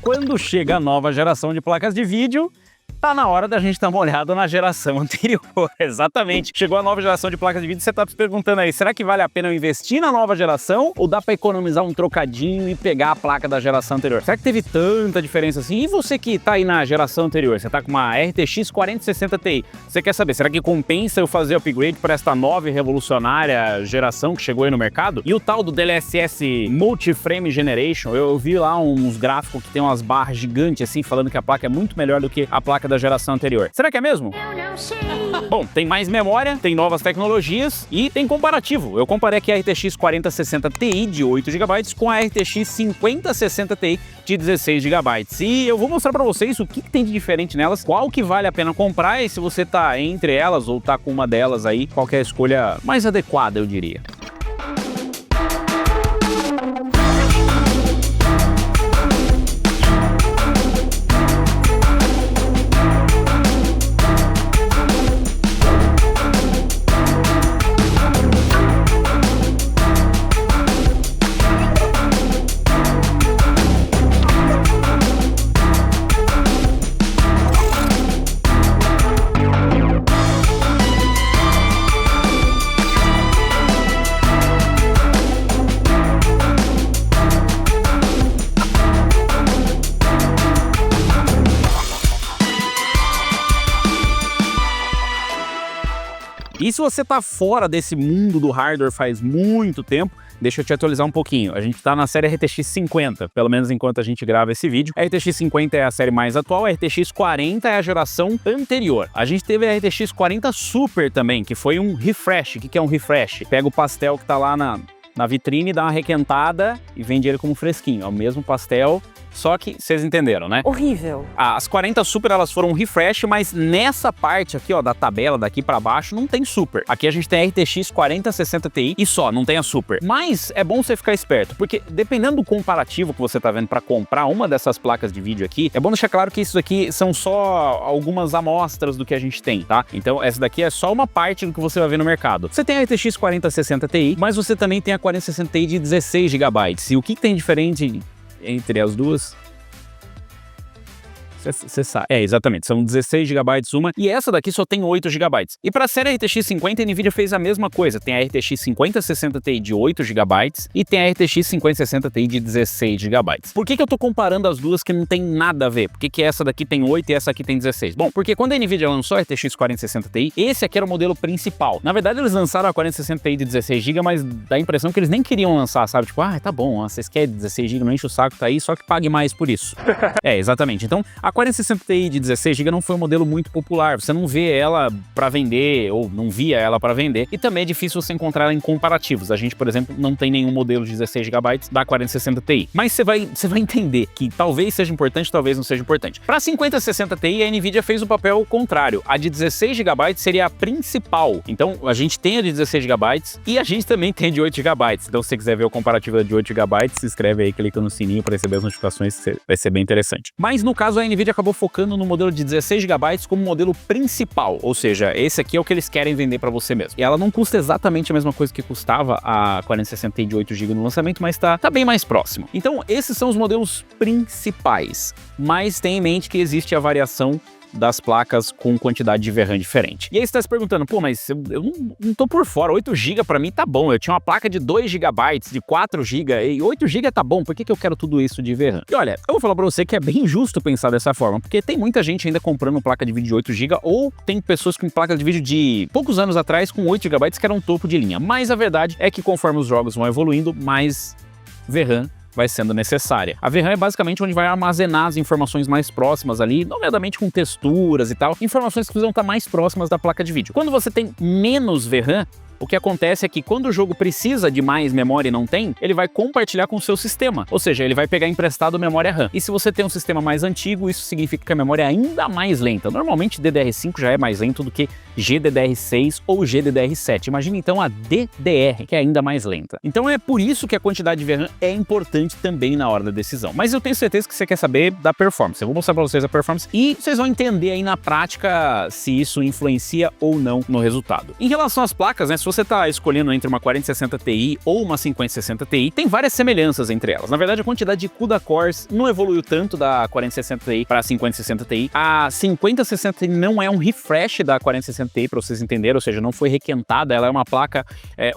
quando chega a nova geração de placas de vídeo, tá na hora da gente dar uma olhada na geração anterior. Exatamente. Chegou a nova geração de placas de vídeo e você tá se perguntando aí, será que vale a pena eu investir na nova geração ou dá pra economizar um trocadinho e pegar a placa da geração anterior? Será que teve tanta diferença assim? E você que tá aí na geração anterior, você tá com uma RTX 4060 Ti, você quer saber, será que compensa eu fazer upgrade para esta nova e revolucionária geração que chegou aí no mercado? E o tal do DLSS Multi-Frame Generation, eu vi lá uns gráficos que tem umas barras gigantes assim, falando que a placa é muito melhor do que a placa da geração anterior. Será que é mesmo? Eu não sei. Bom, tem mais memória, tem novas tecnologias e tem comparativo. Eu comparei aqui a RTX 4060 Ti de 8 GB com a RTX 5060 Ti de 16 GB. E eu vou mostrar pra vocês o que tem de diferente nelas, qual que vale a pena comprar e se você tá entre elas ou tá com uma delas aí, qual que é a escolha mais adequada, eu diria. E se você tá fora desse mundo do hardware faz muito tempo, deixa eu te atualizar um pouquinho. A gente tá na série RTX 50, pelo menos enquanto a gente grava esse vídeo. A RTX 50 é a série mais atual, a RTX 40 é a geração anterior. A gente teve a RTX 40 Super também, que foi um refresh. O que é um refresh? Pega o pastel que tá lá na vitrine, dá uma requentada e vende ele como fresquinho. É o mesmo pastel, só que vocês entenderam, né? Horrível. As 40 Super, elas foram um refresh, mas nessa parte aqui, ó, da tabela daqui pra baixo, não tem Super. Aqui a gente tem a RTX 4060 Ti e só, não tem a Super. Mas é bom você ficar esperto, porque dependendo do comparativo que você tá vendo pra comprar uma dessas placas de vídeo aqui, é bom deixar claro que isso aqui são só algumas amostras do que a gente tem, tá? Então essa daqui é só uma parte do que você vai ver no mercado. Você tem a RTX 4060 Ti, mas você também tem a 4060 Ti de 16 GB. E o que tem diferente entre as duas? Você sabe. É, exatamente. São 16 GB uma e essa daqui só tem 8 GB. E para a série RTX 50, a NVIDIA fez a mesma coisa. Tem a RTX 5060 Ti de 8 GB e tem a RTX 5060 Ti de 16 GB. Por que eu tô comparando as duas que não tem nada a ver? Por que essa daqui tem 8 e essa aqui tem 16? Bom, porque quando a NVIDIA lançou a RTX 4060 Ti, esse aqui era o modelo principal. Na verdade, eles lançaram a 4060 Ti de 16 GB, mas dá a impressão que eles nem queriam lançar, sabe? Tipo, tá bom, vocês querem 16 GB, não enche o saco, tá aí, só que pague mais por isso. É, exatamente. Então, a 4060 Ti de 16 GB não foi um modelo muito popular, você não vê ela para vender, ou não via ela para vender, e também é difícil você encontrar ela em comparativos. A gente, por exemplo, não tem nenhum modelo de 16 GB da 4060 Ti. Mas você vai entender que talvez seja importante, talvez não seja importante. Para 5060 Ti, a NVIDIA fez o papel contrário. A de 16 GB seria a principal. Então, a gente tem a de 16 GB e a gente também tem a de 8 GB. Então, se você quiser ver o comparativo da de 8 GB, se inscreve aí, clica no sininho para receber as notificações, vai ser bem interessante. Mas, no caso, a NVIDIA acabou focando no modelo de 16 GB como modelo principal, ou seja, esse aqui é o que eles querem vender para você mesmo. E ela não custa exatamente a mesma coisa que custava a 4060 Ti de 8 GB no lançamento, mas tá bem mais próximo. Então, esses são os modelos principais, mas tenha em mente que existe a variação das placas com quantidade de VRAM diferente. E aí você tá se perguntando, pô, mas eu não tô por fora, 8 GB pra mim tá bom, eu tinha uma placa de 2 GB, de 4 GB, e 8 GB tá bom, por que eu quero tudo isso de VRAM? E olha, eu vou falar pra você que é bem justo pensar dessa forma, porque tem muita gente ainda comprando placa de vídeo de 8 GB, ou tem pessoas com placa de vídeo de poucos anos atrás com 8 GB que eram topo de linha, mas a verdade é que conforme os jogos vão evoluindo, mais VRAM vai sendo necessária. A VRAM é basicamente onde vai armazenar as informações mais próximas ali, nomeadamente com texturas e tal, informações que precisam estar mais próximas da placa de vídeo. Quando você tem menos VRAM, o que acontece é que quando o jogo precisa de mais memória e não tem, ele vai compartilhar com o seu sistema, ou seja, ele vai pegar emprestado memória RAM. E se você tem um sistema mais antigo, isso significa que a memória é ainda mais lenta. Normalmente DDR5 já é mais lento do que GDDR6 ou GDDR7. Imagina então a DDR, que é ainda mais lenta. Então é por isso que a quantidade de VRAM é importante também na hora da decisão. Mas eu tenho certeza que você quer saber da performance. Eu vou mostrar para vocês a performance e vocês vão entender aí na prática se isso influencia ou não no resultado. Em relação às placas, né, se você tá escolhendo entre uma 4060 Ti ou uma 5060 Ti, tem várias semelhanças entre elas. Na verdade, a quantidade de CUDA cores não evoluiu tanto da 4060 Ti para a 5060 Ti. A 5060 Ti não é um refresh da 4060 Ti, para vocês entenderem, ou seja, não foi requentada, ela é uma placa,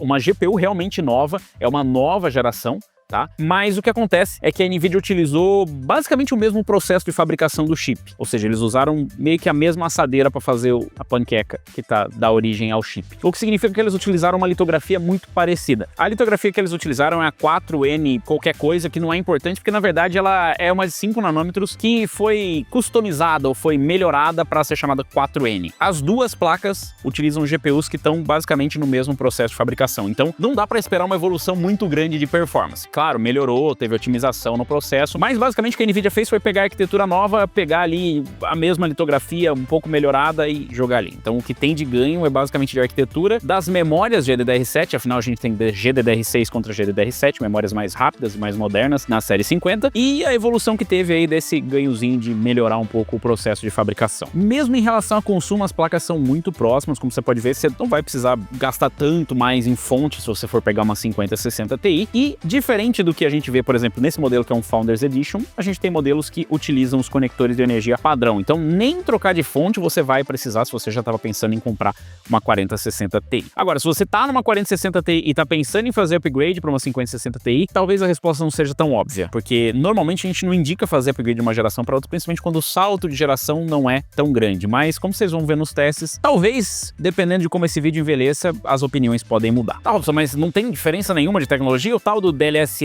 uma GPU realmente nova, é uma nova geração. Tá? Mas o que acontece é que a NVIDIA utilizou basicamente o mesmo processo de fabricação do chip, ou seja, eles usaram meio que a mesma assadeira para fazer a panqueca que dá origem ao chip. O que significa que eles utilizaram uma litografia muito parecida. A litografia que eles utilizaram é a 4N qualquer coisa, que não é importante, porque na verdade ela é uma de 5 nanômetros que foi customizada ou foi melhorada para ser chamada 4N. As duas placas utilizam GPUs que estão basicamente no mesmo processo de fabricação, então não dá para esperar uma evolução muito grande de performance. Claro, melhorou, teve otimização no processo, mas basicamente o que a NVIDIA fez foi pegar a arquitetura nova, pegar ali a mesma litografia um pouco melhorada e jogar ali. Então o que tem de ganho é basicamente de arquitetura, das memórias GDDR7, afinal a gente tem GDDR6 contra GDDR7, memórias mais rápidas e mais modernas na série 50, e a evolução que teve aí desse ganhozinho de melhorar um pouco o processo de fabricação. Mesmo em relação a consumo, as placas são muito próximas, como você pode ver, você não vai precisar gastar tanto mais em fonte se você for pegar uma 5060 Ti, e diferente do que a gente vê, por exemplo, nesse modelo que é um Founders Edition, a gente tem modelos que utilizam os conectores de energia padrão. Então, nem trocar de fonte você vai precisar se você já estava pensando em comprar uma 4060 Ti. Agora, se você tá numa 4060 Ti e tá pensando em fazer upgrade para uma 5060 Ti, talvez a resposta não seja tão óbvia, porque normalmente a gente não indica fazer upgrade de uma geração para outra, principalmente quando o salto de geração não é tão grande. Mas, como vocês vão ver nos testes, talvez, dependendo de como esse vídeo envelheça, as opiniões podem mudar. Tá, Robson, mas não tem diferença nenhuma de tecnologia? O tal do DLSS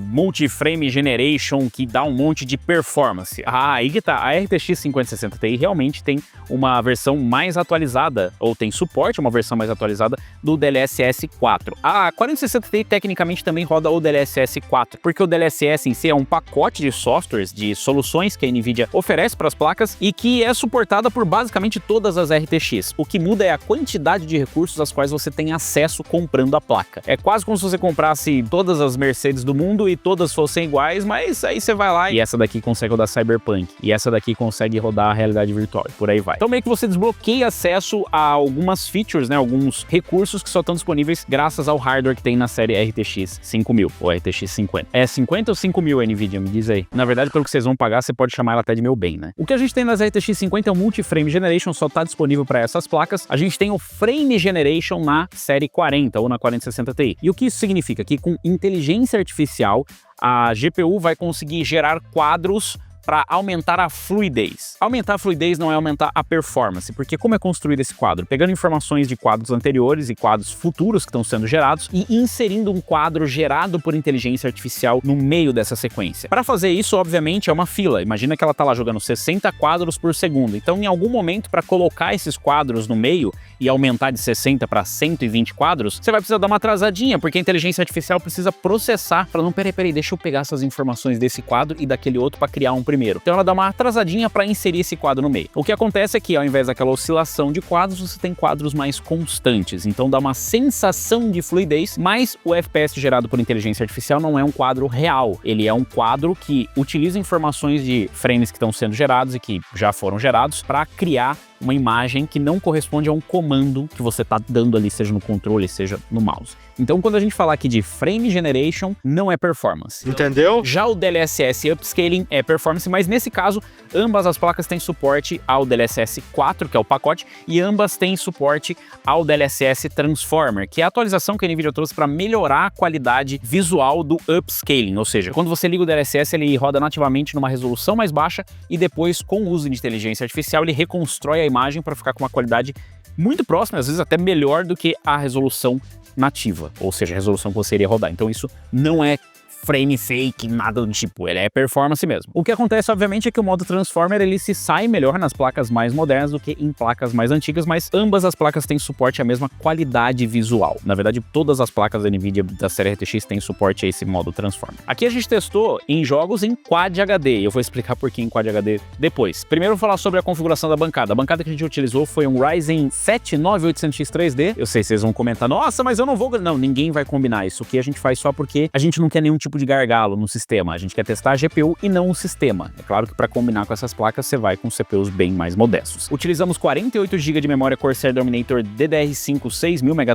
Multi-Frame Generation que dá um monte de performance. Aí que tá, a RTX 5060 Ti realmente tem uma versão mais atualizada, ou tem suporte a uma versão mais atualizada do DLSS 4. A 4060 Ti tecnicamente também roda o DLSS 4, porque o DLSS em si é um pacote de softwares, de soluções que a NVIDIA oferece para as placas e que é suportada por basicamente todas as RTX. O que muda é a quantidade de recursos às quais você tem acesso comprando a placa. É quase como se você comprasse todas as Mercedes do mundo e todas fossem iguais, mas aí você vai lá e essa daqui consegue rodar Cyberpunk, e essa daqui consegue rodar a realidade virtual, e por aí vai. Então meio que você desbloqueia acesso a algumas features, né, alguns recursos que só estão disponíveis graças ao hardware que tem na série RTX 5000 ou RTX 50. É 50 ou 5000 a NVIDIA? Me diz aí. Na verdade, pelo que vocês vão pagar, você pode chamar ela até de meu bem, né? O que a gente tem nas RTX 50 é o Multi-Frame Generation, só tá disponível para essas placas. A gente tem o Frame Generation na série 40 ou na 4060 Ti. E o que isso significa? Que com inteligência artificial, a GPU vai conseguir gerar quadros para aumentar a fluidez. Aumentar a fluidez não é aumentar a performance, porque como é construído esse quadro? Pegando informações de quadros anteriores e quadros futuros que estão sendo gerados e inserindo um quadro gerado por inteligência artificial no meio dessa sequência. Para fazer isso, obviamente, é uma fila. Imagina que ela está lá jogando 60 quadros por segundo. Então, em algum momento, para colocar esses quadros no meio e aumentar de 60 para 120 quadros, você vai precisar dar uma atrasadinha, porque a inteligência artificial precisa processar para não, peraí, deixa eu pegar essas informações desse quadro e daquele outro para criar um primeiro. Então ela dá uma atrasadinha para inserir esse quadro no meio. O que acontece é que ao invés daquela oscilação de quadros, você tem quadros mais constantes. Então dá uma sensação de fluidez, mas o FPS gerado por inteligência artificial não é um quadro real. Ele é um quadro que utiliza informações de frames que estão sendo gerados e que já foram gerados para criar uma imagem que não corresponde a um comando que você está dando ali, seja no controle, seja no mouse. Então, quando a gente falar aqui de Frame Generation, não é performance. Entendeu? Já o DLSS Upscaling é performance, mas nesse caso, ambas as placas têm suporte ao DLSS 4, que é o pacote, e ambas têm suporte ao DLSS Transformer, que é a atualização que a NVIDIA trouxe para melhorar a qualidade visual do Upscaling, ou seja, quando você liga o DLSS, ele roda nativamente numa resolução mais baixa e depois, com o uso de inteligência artificial, ele reconstrói a imagem para ficar com uma qualidade muito próxima, às vezes até melhor do que a resolução nativa, ou seja, a resolução que você iria rodar. Então isso não é frame fake, nada do tipo, ele é performance mesmo. O que acontece, obviamente, é que o modo Transformer, ele se sai melhor nas placas mais modernas do que em placas mais antigas, mas ambas as placas têm suporte à mesma qualidade visual. Na verdade, todas as placas da NVIDIA da série RTX têm suporte a esse modo Transformer. Aqui a gente testou em jogos em Quad HD, e eu vou explicar por que em Quad HD depois. Primeiro eu vou falar sobre a configuração da bancada. A bancada que a gente utilizou foi um Ryzen 7 9800X 3D. Eu sei, vocês vão comentar, nossa, mas eu não vou... Não, ninguém vai combinar isso. O que a gente faz só porque a gente não quer nenhum tipo tipo de gargalo no sistema. A gente quer testar a GPU e não o sistema. É claro que para combinar com essas placas, você vai com CPUs bem mais modestos. Utilizamos 48 GB de memória Corsair Dominator DDR5 6000 MB.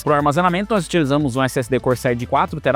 Para o armazenamento, nós utilizamos um SSD Corsair de 4 TB.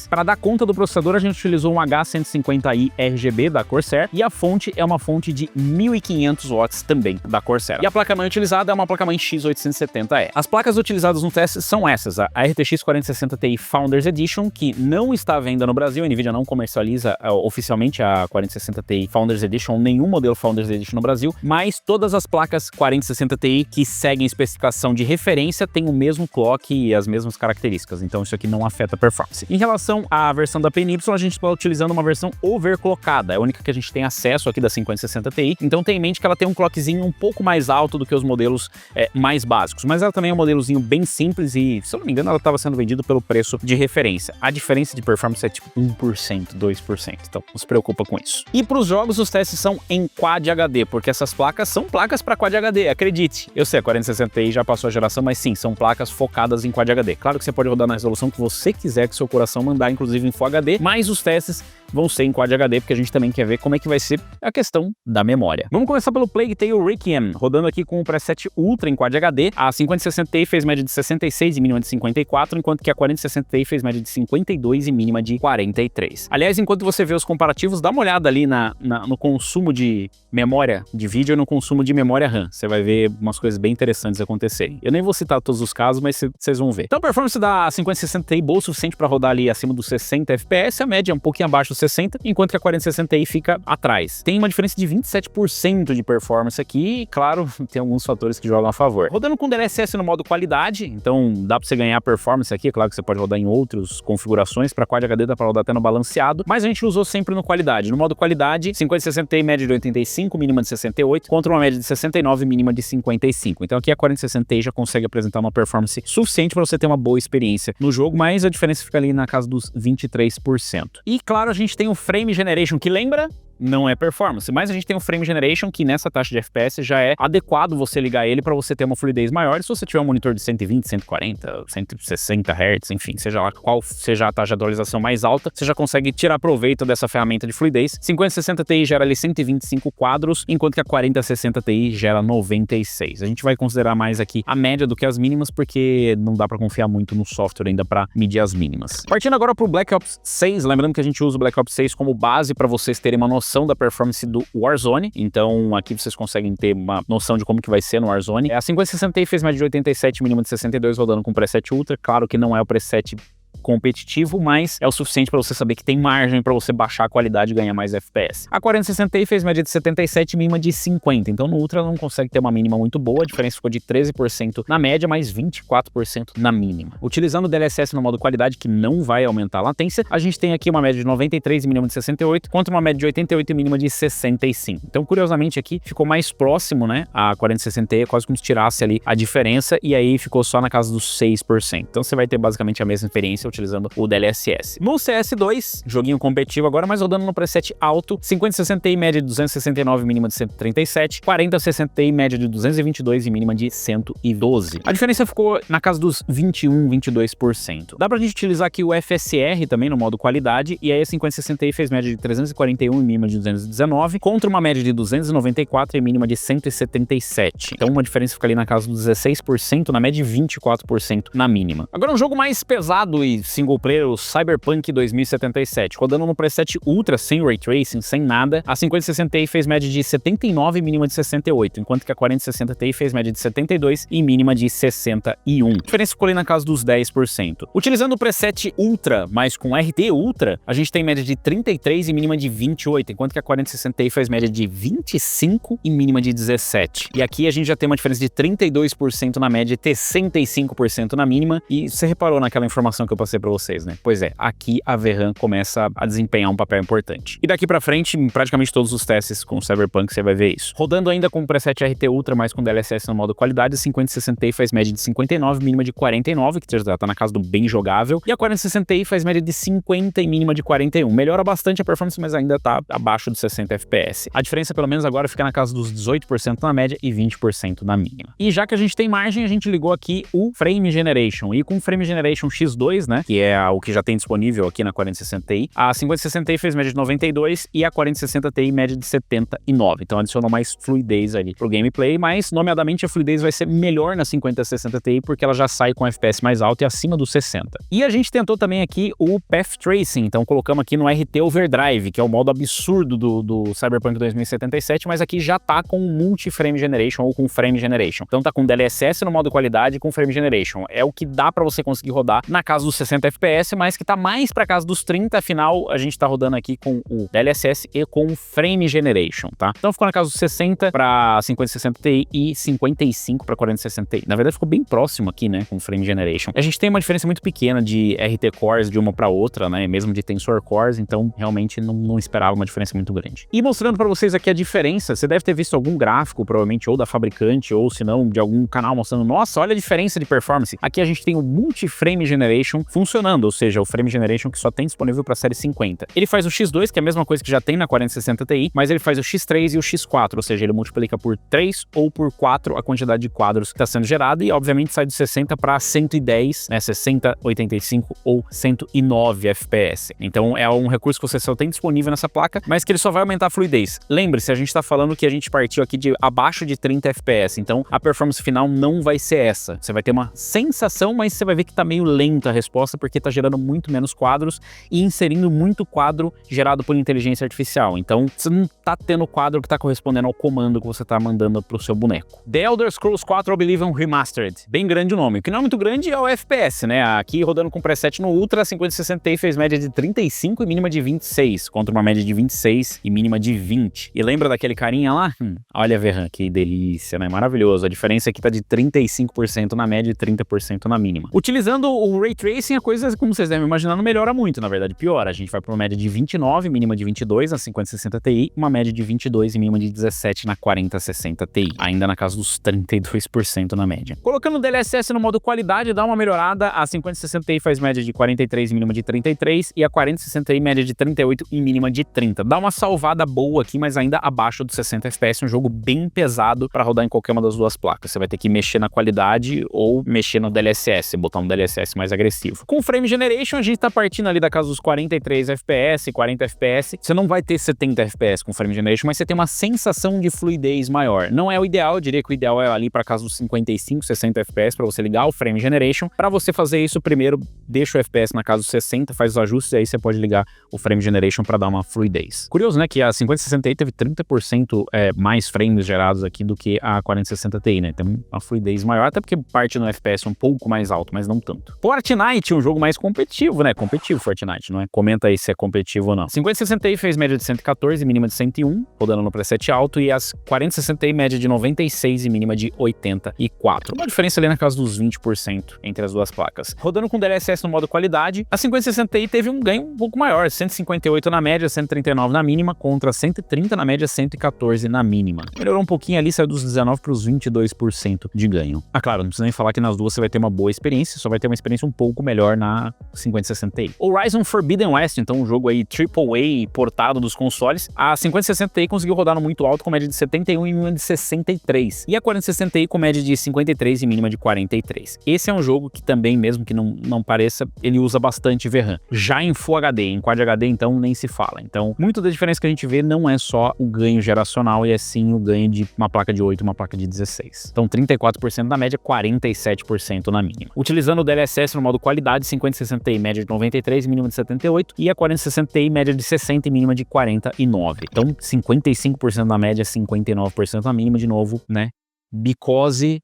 Para dar conta do processador, a gente utilizou um H150i RGB da Corsair e a fonte é uma fonte de 1500 watts também da Corsair. E a placa-mãe utilizada é uma placa-mãe X870E. As placas utilizadas no teste são essas: a RTX 4060 Ti Founders Edition, que não está à venda no Brasil. A Nvidia não comercializa oficialmente a 4060 Ti Founders Edition, nenhum modelo Founders Edition no Brasil, mas todas as placas 4060 Ti que seguem especificação de referência têm o mesmo clock e as mesmas características, então isso aqui não afeta a performance. Em relação à versão da PNY, a gente está utilizando uma versão overclockada, é a única que a gente tem acesso aqui da 5060 Ti, então tenha em mente que ela tem um clockzinho um pouco mais alto do que os modelos mais básicos, mas ela também é um modelozinho bem simples e, se eu não me engano, ela estava sendo vendida pelo preço de referência. A diferença de performance é tipo 1%, 2%, então não se preocupa com isso. E para os jogos, os testes são em Quad HD, porque essas placas são placas para Quad HD, acredite. Eu sei, a 4060 Ti já passou a geração, mas sim, são placas focadas em Quad HD. Claro que você pode rodar na resolução que você quiser, que seu coração mandar, inclusive em Full HD, mas os testes vão ser em Quad HD, porque a gente também quer ver como é que vai ser a questão da memória. Vamos começar pelo Plague Tale Requiem, rodando aqui com o preset Ultra em Quad HD. A 5060 Ti fez média de 66 e mínima de 54, enquanto que a 4060 Ti fez média de 52 e mínima de 43. Aliás, enquanto você vê os comparativos, dá uma olhada ali no consumo de memória de vídeo e no consumo de memória RAM. Você vai ver umas coisas bem interessantes acontecerem. Eu nem vou citar todos os casos, mas vocês vão ver. Então a performance da 5060 Ti boa o suficiente para rodar ali acima dos 60 FPS, a média é um pouquinho abaixo dos 60, enquanto que a 4060 Ti fica atrás. Tem uma diferença de 27% de performance aqui e, claro, tem alguns fatores que jogam a favor. Rodando com DLSS no modo qualidade, então dá pra você ganhar performance aqui, é claro que você pode rodar em outras configurações, para Quad HD dá pra rodar até no balanceado, mas a gente usou sempre no qualidade. No modo qualidade, 5060 Ti média de 85, mínima de 68, contra uma média de 69 mínima de 55. Então aqui a 4060 Ti já consegue apresentar uma performance suficiente para você ter uma boa experiência no jogo, mas a diferença fica ali na casa dos 23%. E claro, a gente tem o Frame Generation, que lembra? Não é performance, mas a gente tem um Frame Generation que nessa taxa de FPS já é adequado você ligar ele para você ter uma fluidez maior. E se você tiver um monitor de 120, 140, 160 Hz, enfim, seja lá qual seja a taxa de atualização mais alta, você já consegue tirar proveito dessa ferramenta de fluidez. 5060 Ti gera ali 125 quadros, enquanto que a 4060 Ti gera 96. A gente vai considerar mais aqui a média do que as mínimas, porque não dá para confiar muito no software ainda para medir as mínimas. Partindo agora para o Black Ops 6, lembrando que a gente usa o Black Ops 6 como base para vocês terem uma noção da performance do Warzone, então aqui vocês conseguem ter uma noção de como que vai ser no Warzone. A 5060 Ti fez média de 87, mínima de 62, rodando com preset Ultra, claro que não é o preset competitivo, mas é o suficiente para você saber que tem margem para você baixar a qualidade e ganhar mais FPS. A 4060 Ti fez média de 77, mínima de 50, então no Ultra não consegue ter uma mínima muito boa, a diferença ficou de 13% na média, mais 24% na mínima. Utilizando o DLSS no modo qualidade, que não vai aumentar a latência, a gente tem aqui uma média de 93 e mínima de 68, contra uma média de 88 e mínima de 65. Então, curiosamente, aqui ficou mais próximo, né? A 4060 Ti, quase como se tirasse ali a diferença, e aí ficou só na casa dos 6%. Então, você vai ter basicamente a mesma experiência utilizando o DLSS. No CS2, joguinho competitivo agora, mas rodando no preset alto, 5060 Ti média de 269, mínima de 137, 4060 Ti média de 222 e mínima de 112. A diferença ficou na casa dos 21, 22%. Dá pra gente utilizar aqui o FSR também no modo qualidade, e aí a 5060 Ti fez média de 341 e mínima de 219, contra uma média de 294 e mínima de 177. Então uma diferença fica ali na casa dos 16% na média e 24% na mínima. Agora um jogo mais pesado e single player, o Cyberpunk 2077, rodando no preset Ultra, sem Ray Tracing, sem nada, a 5060 Ti fez média de 79 e mínima de 68, enquanto que a 4060 Ti fez média de 72 e mínima de 61. A diferença ficou ali na casa dos 10%. Utilizando o preset Ultra, mas com RT Ultra, a gente tem média de 33 e mínima de 28, enquanto que a 4060 Ti fez média de 25 e mínima de 17. E aqui a gente já tem uma diferença de 32% na média e 65% na mínima, e você reparou naquela informação que eu passei pra vocês, né? Pois é, aqui a VRAM começa a desempenhar um papel importante. E daqui pra frente, em praticamente todos os testes com o Cyberpunk, você vai ver isso. Rodando ainda com o preset RT Ultra, mas com DLSS no modo qualidade, a 5060 Ti faz média de 59, mínima de 49, que já tá na casa do bem jogável, e a 4060 Ti faz média de 50 e mínima de 41. Melhora bastante a performance, mas ainda tá abaixo dos 60 FPS. A diferença, pelo menos agora, fica na casa dos 18% na média e 20% na mínima. E já que a gente tem margem, a gente ligou aqui o Frame Generation. E com o Frame Generation X2, né, né? Que é o que já tem disponível aqui na 4060 Ti. A 5060 Ti fez média de 92 e a 4060 Ti média de 79. Então adicionou mais fluidez ali pro gameplay, mas nomeadamente a fluidez vai ser melhor na 5060 Ti porque ela já sai com FPS mais alto e acima dos 60. E a gente tentou também aqui o Path Tracing, então colocamos aqui no RT Overdrive, que é o modo absurdo do Cyberpunk 2077, mas aqui já tá com Multi-Frame Generation ou com Frame Generation. Então tá com DLSS no modo qualidade e com Frame Generation. É o que dá pra você conseguir rodar na casa dos 60 FPS, mas que tá mais pra casa dos 30, afinal a gente tá rodando aqui com o DLSS e com o Frame Generation, tá? Então ficou na casa dos 60 pra 5060 Ti e 55 pra 4060 Ti. Na verdade ficou bem próximo aqui, né, com o Frame Generation. A gente tem uma diferença muito pequena de RT Cores de uma pra outra, né, mesmo de Tensor Cores, então realmente não esperava uma diferença muito grande. E mostrando pra vocês aqui a diferença, você deve ter visto algum gráfico, provavelmente, ou da fabricante, ou se não, de algum canal mostrando, nossa, olha a diferença de performance. Aqui a gente tem o Multi-Frame Generation funcionando, ou seja, o Frame Generation que só tem disponível pra série 50. Ele faz o X2, que é a mesma coisa que já tem na 4060 Ti, mas ele faz o X3 e o X4, ou seja, ele multiplica por 3 ou por 4 a quantidade de quadros que está sendo gerada e, obviamente, sai de 60 para 110, né, 60, 85 ou 109 FPS. Então, é um recurso que você só tem disponível nessa placa, mas que ele só vai aumentar a fluidez. Lembre-se, a gente está falando que a gente partiu aqui de abaixo de 30 FPS, então a performance final não vai ser essa. Você vai ter uma sensação, mas você vai ver que tá meio lenta a resposta, porque tá gerando muito menos quadros e inserindo muito quadro gerado por inteligência artificial. Então, você não tá tendo quadro que tá correspondendo ao comando que você tá mandando pro seu boneco. The Elder Scrolls 4 Oblivion Remastered. Bem grande o nome. O que não é muito grande é o FPS, né? Aqui rodando com preset no Ultra, 5060 Ti fez média de 35 e mínima de 26, contra uma média de 26 e mínima de 20. E lembra daquele carinha lá? Olha a VRAM, que delícia, né? Maravilhoso. A diferença aqui tá de 35% na média e 30% na mínima. Utilizando o Ray Tracing, a coisa, como vocês devem imaginar, não melhora muito, na verdade, piora. A gente vai para uma média de 29, mínima de 22 na 5060 Ti, uma média de 22 e mínima de 17 na 4060 Ti, ainda na casa dos 32% na média. Colocando o DLSS no modo qualidade, dá uma melhorada. A 5060 Ti faz média de 43 e mínima de 33 e a 4060 Ti média de 38 e mínima de 30. Dá uma salvada boa aqui, mas ainda abaixo dos 60 FPS, um jogo bem pesado para rodar em qualquer uma das duas placas. Você vai ter que mexer na qualidade ou mexer no DLSS, botar um DLSS mais agressivo. Com Frame Generation, a gente tá partindo ali da casa dos 43 FPS, 40 FPS. Você não vai ter 70 FPS com Frame Generation, mas você tem uma sensação de fluidez maior. Não é o ideal, eu diria que o ideal é ali para casa dos 55, 60 FPS para você ligar o Frame Generation. Para você fazer isso, primeiro deixa o FPS na casa dos 60, faz os ajustes e aí você pode ligar o Frame Generation para dar uma fluidez. Curioso, né, que a 5060 Ti teve 30% mais frames gerados aqui do que a 4060 Ti, né? Tem uma fluidez maior, até porque parte no FPS um pouco mais alto, mas não tanto. Fortnite, um jogo mais competitivo, né? Competitivo Fortnite, não é? Comenta aí se é competitivo ou não. 5060 Ti fez média de 114 e mínima de 101, rodando no preset alto, e as 4060 Ti média de 96 e mínima de 84. Uma diferença ali na casa dos 20% entre as duas placas. Rodando com DLSS no modo qualidade, a 5060 Ti teve um ganho um pouco maior, 158 na média, 139 na mínima, contra 130 na média, 114 na mínima. Melhorou um pouquinho ali, saiu dos 19 para os 22% de ganho. Ah, claro, não precisa nem falar que nas duas você vai ter uma boa experiência, só vai ter uma experiência um pouco melhor na 5060 Ti. Horizon Forbidden West, então um jogo aí AAA portado dos consoles, a 5060 Ti conseguiu rodar no muito alto com média de 71 e mínima de 63. E a 4060 Ti com média de 53 e mínima de 43. Esse é um jogo que também, mesmo que não pareça, ele usa bastante VRAM. Já em Full HD, em Quad HD, então nem se fala. Então, muito da diferença que a gente vê não é só o ganho geracional, e é sim o ganho de uma placa de 8 e uma placa de 16. Então, 34% na média, 47% na mínima. Utilizando o DLSS no modo qualidade, 5060 Ti média de 93 e mínima de 78, e a 4060 Ti média de 60 e mínima de 49. Então, 55% na média, 59% na mínima, de novo, né? Because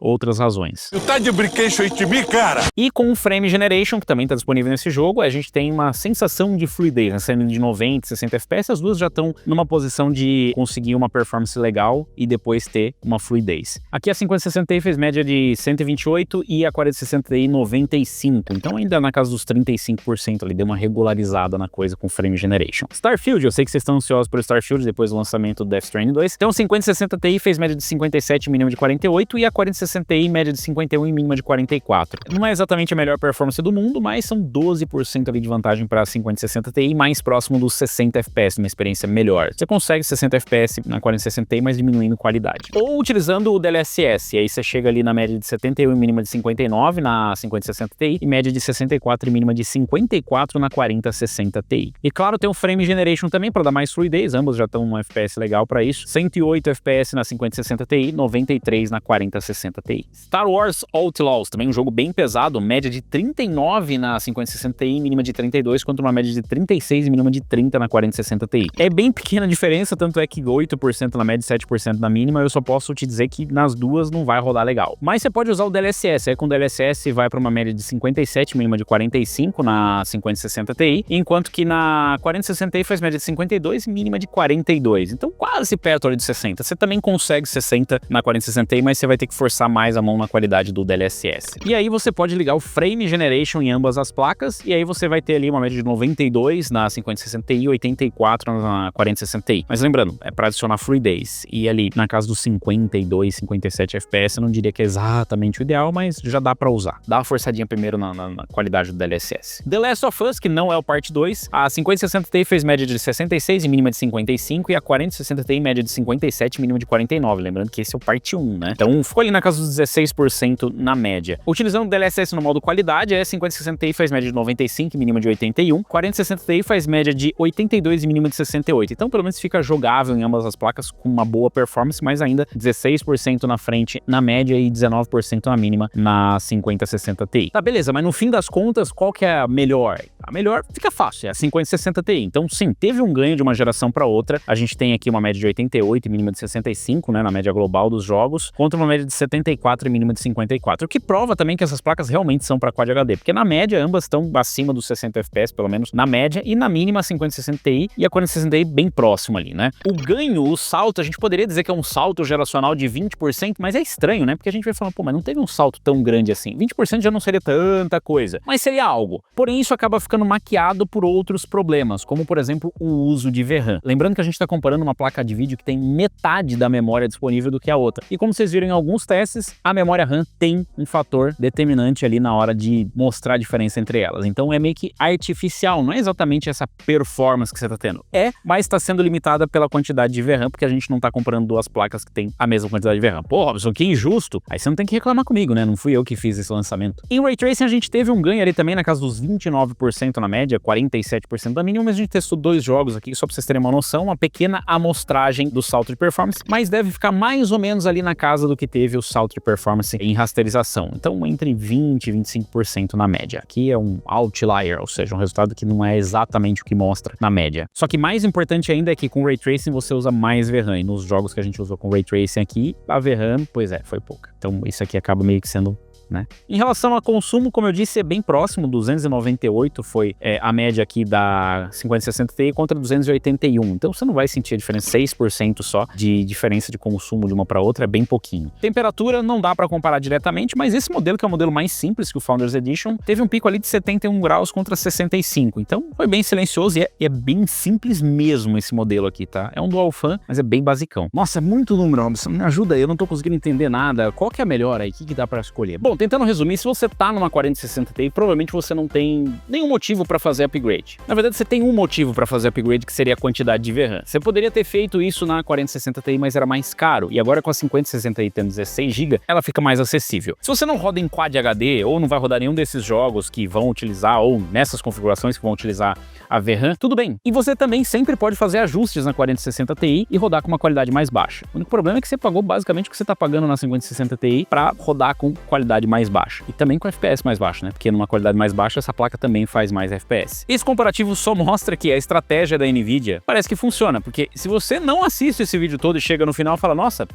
outras razões. Tu tá de brinquedo de mim, cara? E com o Frame Generation, que também está disponível nesse jogo, a gente tem uma sensação de fluidez, né? Saindo de 90, 60 FPS, as duas já estão numa posição de conseguir uma performance legal e depois ter uma fluidez. Aqui a 5060 Ti fez média de 128 e a 4060 Ti 95, então ainda na casa dos 35% ali, deu uma regularizada na coisa com Frame Generation. Starfield, eu sei que vocês estão ansiosos por Starfield depois do lançamento do Death Stranding 2, então 5060 Ti fez média de 57, mínima de 48, e a 4060 4060 Ti, média de 51 e mínima de 44. Não é exatamente a melhor performance do mundo, mas são 12% ali de vantagem para 5060 Ti, mais próximo dos 60 FPS, uma experiência melhor. Você consegue 60 FPS na 4060 Ti, mas diminuindo qualidade. Ou utilizando o DLSS, e aí você chega ali na média de 71 e mínima de 59 na 5060 Ti e média de 64 e mínima de 54 na 4060 Ti. E claro, tem o Frame Generation também para dar mais fluidez, ambos já estão num FPS legal para isso. 108 FPS na 5060 Ti, 93 na 4060 Ti. Star Wars Outlaws, também um jogo bem pesado, média de 39 na 5060 Ti, mínima de 32, contra uma média de 36 e mínima de 30 na 4060 Ti. É bem pequena a diferença, tanto é que 8% na média e 7% na mínima, eu só posso te dizer que nas duas não vai rodar legal. Mas você pode usar o DLSS, aí com o DLSS vai para uma média de 57, mínima de 45 na 5060 Ti, enquanto que na 4060 Ti faz média de 52 e mínima de 42, então quase perto ali de 60. Você também consegue 60 na 4060 Ti, mas você vai ter que forçar mais a mão na qualidade do DLSS. E aí você pode ligar o Frame Generation em ambas as placas, e aí você vai ter ali uma média de 92 na 5060 Ti e 84 na 4060 Ti. Mas lembrando, é para adicionar fluidez, e ali na casa dos 52, 57 FPS, eu não diria que é exatamente o ideal, mas já dá para usar. Dá uma forçadinha primeiro na qualidade do DLSS. The Last of Us, que não é o parte 2, a 5060 Ti fez média de 66 e mínima de 55, e a 4060 Ti média de 57 e mínima de 49, lembrando que esse é o parte 1, né? Então ficou ali na casa dos 16% na média. Utilizando o DLSS no modo qualidade, a 5060 Ti faz média de 95 e mínima de 81, 4060 Ti faz média de 82 e mínima de 68, então pelo menos fica jogável em ambas as placas com uma boa performance, mas ainda 16% na frente na média e 19% na mínima na 5060 Ti. Tá, beleza, mas no fim das contas, qual que é a melhor? A melhor fica fácil, é a 5060 Ti. Então sim, teve um ganho de uma geração para outra. A gente tem aqui uma média de 88 e mínima de 65, né, na média global dos jogos, contra uma média de 74 e mínima de 54, o que prova também que essas placas realmente são para Quad HD, porque na média ambas estão acima dos 60 FPS, pelo menos na média, e na mínima a 5060 Ti e a 4060 Ti bem próximo ali, né? O ganho, o salto, a gente poderia dizer que é um salto geracional de 20%, mas é estranho, né? Porque a gente vai falar, pô, mas não teve um salto tão grande assim. 20% já não seria tanta coisa, mas seria algo. Porém, isso acaba ficando maquiado por outros problemas, como por exemplo o uso de VRAM. Lembrando que a gente está comparando uma placa de vídeo que tem metade da memória disponível do que a outra. E como vocês viram em alguns testes, a memória RAM tem um fator determinante ali na hora de mostrar a diferença entre elas. Então é meio que artificial, não é exatamente essa performance que você está tendo. Mas está sendo limitada pela quantidade de VRAM, porque a gente não está comparando duas placas que têm a mesma quantidade de VRAM. Pô, Robson, que injusto. Aí você não tem que reclamar comigo, né? Não fui eu que fiz esse lançamento. Em Ray Tracing a gente teve um ganho ali também na casa dos 29% na média, 47% da mínima, mas a gente testou dois jogos aqui, só para vocês terem uma noção, uma pequena amostragem do salto de performance, mas deve ficar mais ou menos ali na casa do que teve o salto de performance em rasterização. Então, entre 20% e 25% na média. Aqui é um outlier, ou seja, um resultado que não é exatamente o que mostra na média. Só que mais importante ainda é que com Ray Tracing você usa mais VRAM, e nos jogos que a gente usou com Ray Tracing aqui, a VRAM, pois é, foi pouca. Então, isso aqui acaba meio que sendo, né? Em relação a consumo, como eu disse, é bem próximo, 298 foi a média aqui da 5060 Ti contra 281, então você não vai sentir a diferença, 6% só de diferença de consumo de uma para outra, é bem pouquinho. Temperatura não dá para comparar diretamente, mas esse modelo, que é o modelo mais simples que o Founders Edition, teve um pico ali de 71 graus contra 65, então foi bem silencioso e é bem simples mesmo esse modelo aqui, tá? É um Dual Fan, mas é bem basicão. Nossa, é muito número, Robson, me ajuda aí, eu não tô conseguindo entender nada, qual que é a melhor aí, o que dá para escolher? Bom, tentando resumir, se você tá numa 4060 Ti, provavelmente você não tem nenhum motivo para fazer upgrade. Na verdade, você tem um motivo para fazer upgrade, que seria a quantidade de VRAM. Você poderia ter feito isso na 4060 Ti, mas era mais caro, e agora com a 5060 Ti tendo 16 GB, ela fica mais acessível. Se você não roda em Quad HD, ou não vai rodar nenhum desses jogos que vão utilizar, ou nessas configurações que vão utilizar a VRAM, tudo bem. E você também sempre pode fazer ajustes na 4060 Ti e rodar com uma qualidade mais baixa. O único problema é que você pagou basicamente o que você tá pagando na 5060 Ti para rodar com qualidade mais baixa. E também com FPS mais baixo, né? Porque numa qualidade mais baixa, essa placa também faz mais FPS. Esse comparativo só mostra que a estratégia da NVIDIA parece que funciona, porque se você não assiste esse vídeo todo e chega no final e fala, nossa,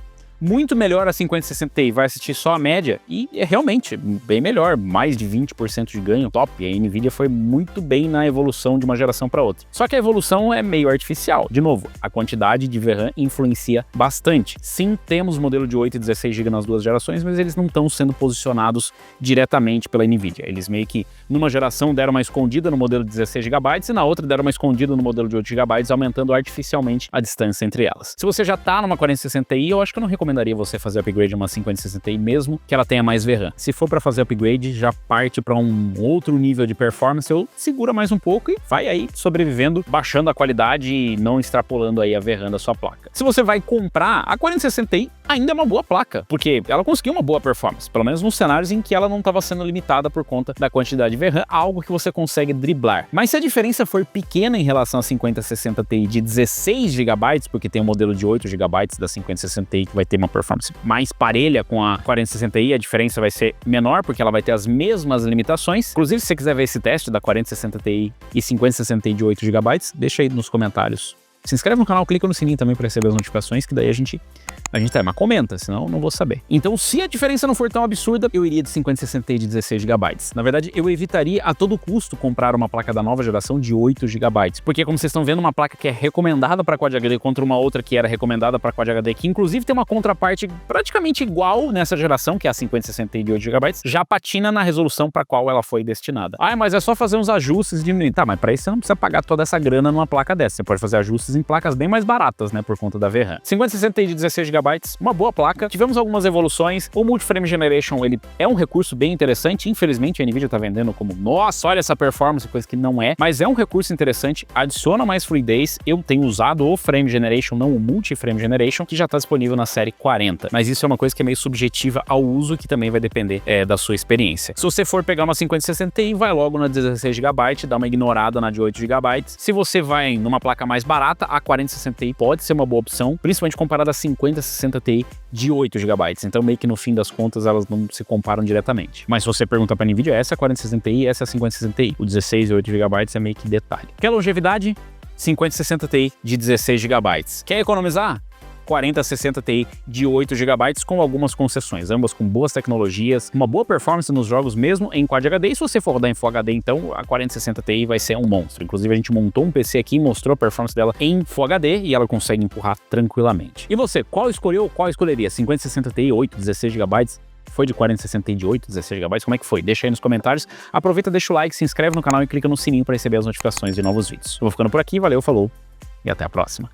muito melhor a 5060 Ti, vai assistir só a média, e é realmente bem melhor, mais de 20% de ganho, top, e a NVIDIA foi muito bem na evolução de uma geração para outra. Só que a evolução é meio artificial. De novo, a quantidade de VRAM influencia bastante. Sim, temos modelo de 8 e 16 GB nas duas gerações, mas eles não estão sendo posicionados diretamente pela NVIDIA. Eles meio que, numa geração, deram uma escondida no modelo de 16 GB e na outra deram uma escondida no modelo de 8 GB, aumentando artificialmente a distância entre elas. Se você já tá numa 4060 Ti, eu acho que eu não recomendo recomendaria você fazer upgrade de uma 5060 Ti mesmo que ela tenha mais VRAM. Se for para fazer upgrade, já parte para um outro nível de performance, ou segura mais um pouco e vai aí sobrevivendo, baixando a qualidade e não extrapolando aí a VRAM da sua placa. Se você vai comprar, a 4060 Ti ainda é uma boa placa, porque ela conseguiu uma boa performance, pelo menos nos cenários em que ela não estava sendo limitada por conta da quantidade de VRAM, algo que você consegue driblar. Mas se a diferença for pequena em relação à 5060 Ti de 16 GB, porque tem um modelo de 8 GB da 5060 Ti que vai ter uma performance mais parelha com a 4060 Ti, a diferença vai ser menor, porque ela vai ter as mesmas limitações. Inclusive, se você quiser ver esse teste da 4060 Ti e 5060 Ti de 8 GB, deixa aí nos comentários. Se inscreve no canal, clica no sininho também para receber as notificações, que daí a gente tá, mas comenta, senão eu não vou saber. Então, se a diferença não for tão absurda, eu iria de 5060 Ti de 16 GB. Na verdade, eu evitaria a todo custo comprar uma placa da nova geração de 8 GB, porque como vocês estão vendo, uma placa que é recomendada para Quad HD contra uma outra que era recomendada para Quad HD, que inclusive tem uma contraparte praticamente igual nessa geração, que é a 5060 Ti de 8 GB, já patina na resolução para qual ela foi destinada. Ah, mas é só fazer uns ajustes e diminuir. Tá, mas para isso você não precisa pagar toda essa grana numa placa dessa. Você pode fazer ajustes em placas bem mais baratas, né, por conta da VRAM. 5060 Ti de 16 GB, uma boa placa. Tivemos algumas evoluções. O Multi-Frame Generation, ele é um recurso bem interessante. Infelizmente, a NVIDIA tá vendendo como, nossa, olha essa performance, coisa que não é. Mas é um recurso interessante, adiciona mais fluidez. Eu tenho usado o Frame Generation, não o Multi-Frame Generation, que já tá disponível na série 40. Mas isso é uma coisa que é meio subjetiva ao uso, que também vai depender da sua experiência. Se você for pegar uma 5060 Ti, vai logo na 16 GB, dá uma ignorada na de 8 GB. Se você vai numa placa mais barata, a 4060 Ti pode ser uma boa opção, principalmente comparada a 5060 Ti de 8 GB. Então, meio que no fim das contas, elas não se comparam diretamente. Mas se você pergunta para a NVIDIA, essa é a 4060 Ti, essa é a 5060 Ti. O 16 e 8 GB é meio que detalhe. Quer longevidade? 5060 Ti de 16 GB. Quer economizar? 4060 Ti de 8 GB com algumas concessões, ambas com boas tecnologias, uma boa performance nos jogos mesmo em Quad HD, e se você for rodar em Full HD, então a 4060 Ti vai ser um monstro. Inclusive a gente montou um PC aqui e mostrou a performance dela em Full HD e ela consegue empurrar tranquilamente. E você, qual escolheu, qual escolheria? 5060 Ti 8, 16 GB? Foi de 4060 Ti de 8, 16 GB? Como é que foi? Deixa aí nos comentários. Aproveita, deixa o like, se inscreve no canal e clica no sininho para receber as notificações de novos vídeos. Eu vou ficando por aqui, valeu, falou e até a próxima.